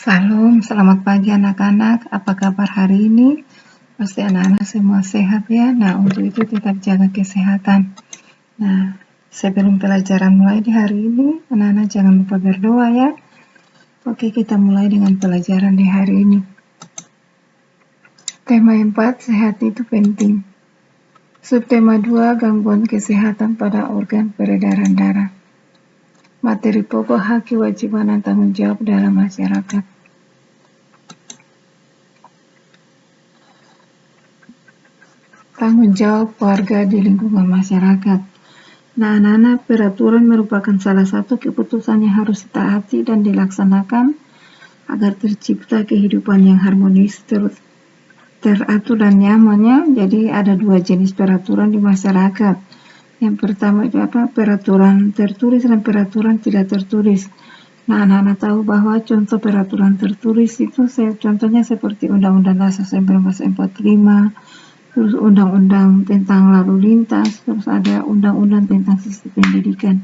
Salam, selamat pagi anak-anak. Apa kabar hari ini? Pasti anak-anak semua sehat ya. Nah, untuk itu tetap jaga kesehatan. Nah, sebelum pelajaran mulai di hari ini, anak-anak jangan lupa berdoa ya. Oke, kita mulai dengan pelajaran di hari ini. Tema 4, sehat itu penting. Subtema 2, gangguan kesehatan pada organ peredaran darah. Materi pokok hak kewajiban dan tanggung jawab dalam masyarakat. Tanggung jawab warga di lingkungan masyarakat. Nah, anak-anak, peraturan merupakan salah satu keputusan yang harus ditaati dan dilaksanakan agar tercipta kehidupan yang harmonis, teratur dan nyamannya. Jadi ada dua jenis peraturan di masyarakat. Yang pertama itu peraturan tertulis dan peraturan tidak tertulis. Nah, anak-anak tahu bahwa contoh peraturan tertulis itu contohnya seperti Undang-Undang Dasar 1945, terus undang-undang tentang lalu lintas, terus ada undang-undang tentang sistem pendidikan,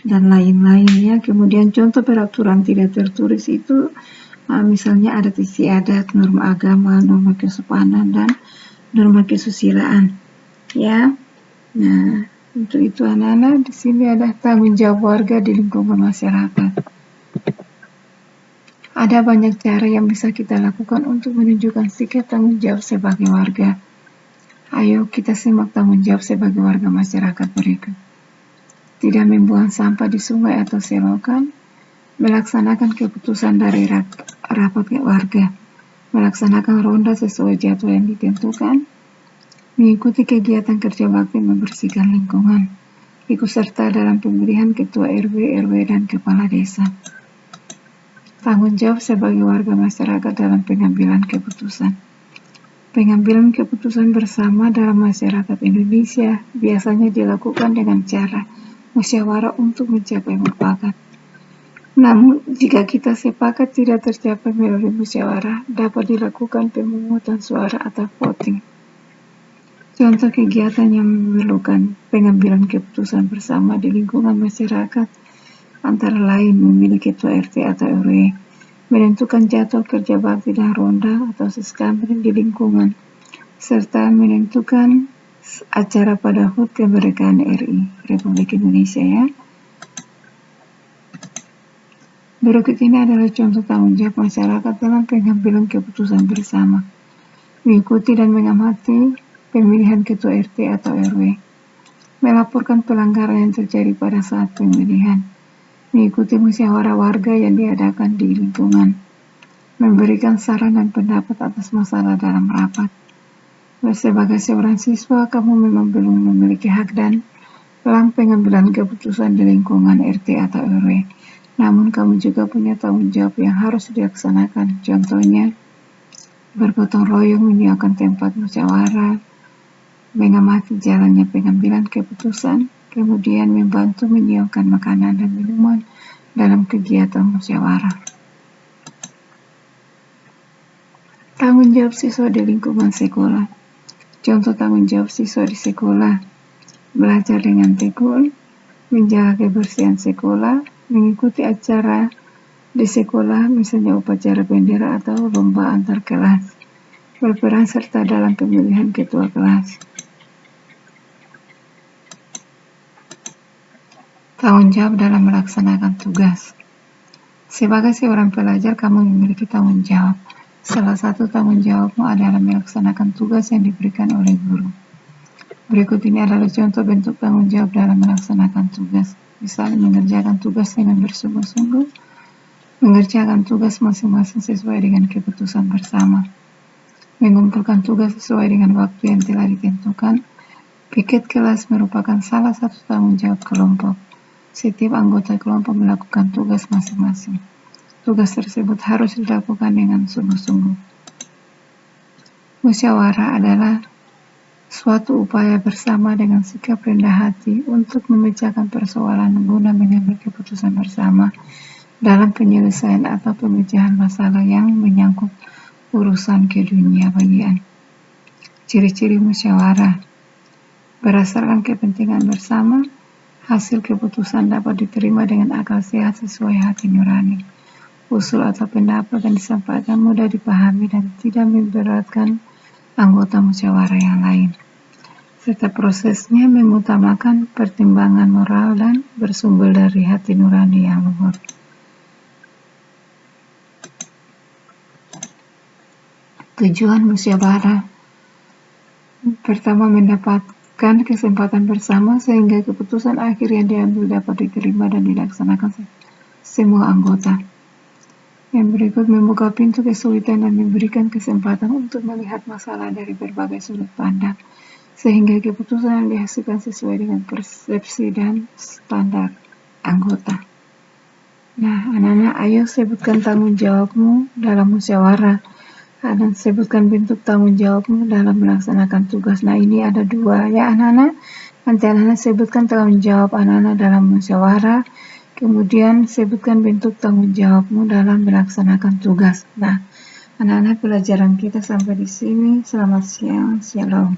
dan lain-lain ya. Kemudian contoh peraturan tidak tertulis itu misalnya adat istiadat, norma agama, norma kesopanan, dan norma kesusilaan ya. Nah, untuk itu anak-anak, di sini ada tanggung jawab warga di lingkungan masyarakat. Ada banyak cara yang bisa kita lakukan untuk menunjukkan sikap tanggung jawab sebagai warga. Ayo kita simak tanggung jawab sebagai warga masyarakat berikut. Tidak membuang sampah di sungai atau selokan, melaksanakan keputusan dari rapat warga, melaksanakan ronda sesuai jadwal yang ditentukan, mengikuti kegiatan kerja bakti membersihkan lingkungan, ikut serta dalam pemilihan ketua RW, RW, dan kepala desa. Tanggung jawab sebagai warga masyarakat dalam pengambilan keputusan. Pengambilan keputusan bersama dalam masyarakat Indonesia biasanya dilakukan dengan cara musyawarah untuk mencapai mufakat. Namun, jika kita sepakat tidak tercapai melalui musyawarah, dapat dilakukan pemungutan suara atau voting. Contoh kegiatan yang memerlukan pengambilan keputusan bersama di lingkungan masyarakat antara lain memilih ketua RT atau RW, menentukan jadwal kerja bakti dan ronda atau seskamling di lingkungan, serta menentukan acara pada HUT kemerdekaan RI Republik Indonesia ya. Berikut ini adalah contoh tanggung jawab masyarakat dalam pengambilan keputusan bersama. Mengikuti dan mengamati pemilihan ketua RT atau RW, melaporkan pelanggaran yang terjadi pada saat pemilihan, mengikuti musyawarah warga yang diadakan di lingkungan, memberikan saran dan pendapat atas masalah dalam rapat. Sebagai seorang siswa, kamu memang belum memiliki hak dan dalam pengambilan keputusan di lingkungan RT atau RW. Namun kamu juga punya tanggung jawab yang harus dilaksanakan. Contohnya, bergotong royong menyiapkan tempat musyawarah, mengamati jalannya pengambilan keputusan, kemudian membantu menyiapkan makanan dan minuman dalam kegiatan musyawarah. Tanggung jawab siswa di lingkungan sekolah. Contoh tanggung jawab siswa di sekolah: belajar dengan tekun, menjaga kebersihan sekolah, mengikuti acara di sekolah, misalnya upacara bendera atau lomba antar kelas, berperan serta dalam pemilihan ketua kelas. Tanggung jawab dalam melaksanakan tugas. Sebagai seorang pelajar, kamu memiliki tanggung jawab. Salah satu tanggung jawabmu adalah melaksanakan tugas yang diberikan oleh guru. Berikut ini adalah contoh bentuk tanggung jawab dalam melaksanakan tugas. Misalnya, mengerjakan tugas dengan bersungguh-sungguh, mengerjakan tugas masing-masing sesuai dengan keputusan bersama, mengumpulkan tugas sesuai dengan waktu yang telah ditentukan. Piket kelas merupakan salah satu tanggung jawab kelompok. Setiap anggota kelompok melakukan tugas masing-masing. Tugas tersebut harus dilakukan dengan sungguh-sungguh. Musyawarah adalah suatu upaya bersama dengan sikap rendah hati untuk memecahkan persoalan guna mengambil keputusan bersama dalam penyelesaian atau pemecahan masalah yang menyangkut urusan keduniawian. Ciri-ciri musyawarah: berdasarkan kepentingan bersama, hasil keputusan dapat diterima dengan akal sehat sesuai hati nurani. usul atau pendapat yang disampaikan mudah dipahami dan tidak memberatkan anggota musyawarah yang lain, serta prosesnya mengutamakan pertimbangan moral dan bersumber dari hati nurani yang luhur. Tujuan musyawarah pertama, mendapatkan kesempatan bersama sehingga keputusan akhir yang diambil dapat diterima dan dilaksanakan semua anggota. Yang berikut membuka pintu kesulitan dan memberikan kesempatan untuk melihat masalah dari berbagai sudut pandang, sehingga keputusan yang dihasilkan sesuai dengan persepsi dan standar anggota. Nah, anak-anak, ayo sebutkan tanggung jawabmu dalam musyawarah dan sebutkan bentuk tanggung jawabmu dalam melaksanakan tugas. Nah, ini ada 2 ya anak-anak. Nanti anak-anak sebutkan tanggung jawab anak-anak dalam musyawarah, kemudian sebutkan bentuk tanggung jawabmu dalam melaksanakan tugas. Nah, anak-anak, pelajaran kita sampai di sini. Selamat siang, shalom.